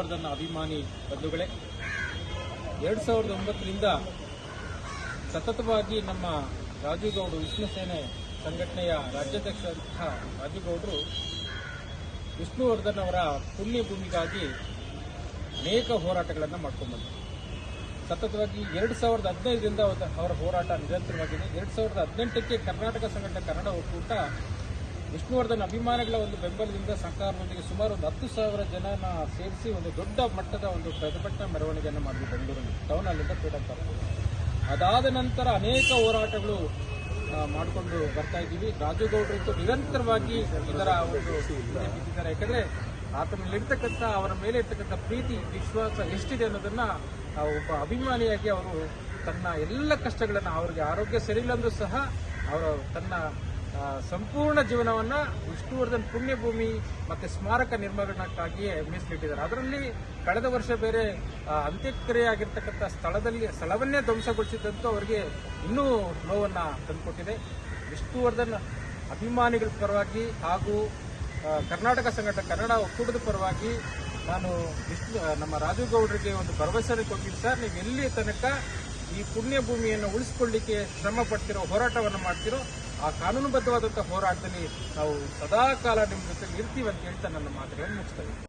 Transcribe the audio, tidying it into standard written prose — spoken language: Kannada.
ಅಭಿಮಾನಿ ಬಂಧುಗಳೇ, 2009ರಿಂದ ಸತತವಾಗಿ ನಮ್ಮ ರಾಜುಗೌಡರು ವಿಷ್ಣು ಸೇನೆ ಸಂಘಟನೆಯ ರಾಜ್ಯಾಧ್ಯಕ್ಷರಾದಂತಹ ರಾಜುಗೌಡರು ವಿಷ್ಣುವರ್ಧನ್ ಅವರ ಪುಣ್ಯ ಭೂಮಿಗಾಗಿ ಅನೇಕ ಹೋರಾಟಗಳನ್ನು ಮಾಡಿಕೊಂಡ್ಬಂದರು. ಸತತವಾಗಿ 2015ರಿಂದ ಅವರ ಹೋರಾಟ ನಿರಂತರವಾಗಿದೆ. 2018ಕ್ಕೆ ಕರ್ನಾಟಕ ಸಂಘಟನೆ ಕನ್ನಡ ಒಕ್ಕೂಟ ವಿಷ್ಣುವರ್ಧನ್ ಅಭಿಮಾನಿಗಳ ಒಂದು ಬೆಂಬಲದಿಂದ ಸರ್ಕಾರದೊಂದಿಗೆ ಸುಮಾರು 10,000 ಜನನ ಸೇರಿಸಿ ಒಂದು ದೊಡ್ಡ ಮಟ್ಟದ ಒಂದು ಪ್ರತಿಭಟನಾ ಮೆರವಣಿಗೆಯನ್ನು ಮಾಡಿದ್ವಿ ಬೆಂಗಳೂರಲ್ಲಿ ಟೌನ್ ಹಾಲ್ನಿಂದ ಫ್ರೀಡಂ ಪಾರ್ಕ್. ಅದಾದ ನಂತರ ಅನೇಕ ಹೋರಾಟಗಳು ಮಾಡಿಕೊಂಡು ಬರ್ತಾ ಇದ್ದೀವಿ. ರಾಜುಗೌಡರು ನಿರಂತರವಾಗಿ ಇದರ ಒಂದು ಬಿದ್ದಿದ್ದಾರೆ. ಯಾಕಂದ್ರೆ ಆತನಲ್ಲಿರ್ತಕ್ಕಂಥ ಅವರ ಮೇಲೆ ಇರ್ತಕ್ಕಂಥ ಪ್ರೀತಿ ವಿಶ್ವಾಸ ಎಷ್ಟಿದೆ ಅನ್ನೋದನ್ನ ಒಬ್ಬ ಅಭಿಮಾನಿಯಾಗಿ ಅವರು ತನ್ನ ಎಲ್ಲ ಕಷ್ಟಗಳನ್ನು, ಅವರಿಗೆ ಆರೋಗ್ಯ ಸರಿಯಿಲ್ಲಂದ್ರೂ ಸಹ ಅವರು ತನ್ನ ಸಂಪೂರ್ಣ ಜೀವನವನ್ನ ವಿಷ್ಣುವರ್ಧನ್ ಪುಣ್ಯಭೂಮಿ ಮತ್ತೆ ಸ್ಮಾರಕ ನಿರ್ಮಾಣಕ್ಕಾಗಿಯೇ ಮೀಸಲಿಟ್ಟಿದ್ದಾರೆ. ಅದರಲ್ಲಿ ಕಳೆದ ವರ್ಷ ಬೇರೆ ಅಂತ್ಯಕ್ರಿಯೆಯಾಗಿರ್ತಕ್ಕಂಥ ಸ್ಥಳವನ್ನೇ ಧ್ವಂಸಗೊಳಿಸಿದಂತೂ ಅವರಿಗೆ ಇನ್ನೂ ನೋವನ್ನ ತಂದುಕೊಟ್ಟಿದೆ. ವಿಷ್ಣುವರ್ಧನ್ ಅಭಿಮಾನಿಗಳ ಪರವಾಗಿ ಹಾಗೂ ಕರ್ನಾಟಕ ಸಂಘಟನೆ ಕನ್ನಡ ಒಕ್ಕೂಟದ ಪರವಾಗಿ ನಾನು ನಮ್ಮ ರಾಜುಗೌಡರಿಗೆ ಒಂದು ಭರವಸೆ ಕೊಟ್ಟಿದ್ದೀನಿ. ಸರ್, ನೀವು ಎಲ್ಲಿ ತನಕ ಈ ಪುಣ್ಯ ಭೂಮಿಯನ್ನು ಉಳಿಸಿಕೊಳ್ಳಿಕ್ಕೆ ಶ್ರಮ ಪಡ್ತಿರೋ, ಹೋರಾಟವನ್ನು ಮಾಡ್ತಿರೋ, ಆ ಕಾನೂನುಬದ್ಧವಾದಂತಹ ಹೋರಾಟದಲ್ಲಿ ನಾವು ಸದಾ ಕಾಲ ನಿಮ್ಮ ಜೊತೆ ಇರ್ತೀವಿ ಅಂತ ಹೇಳ್ತಾ ನನ್ನ ಮಾತುಗಳನ್ನು ಮುಗಿಸ್ತೇವೆ.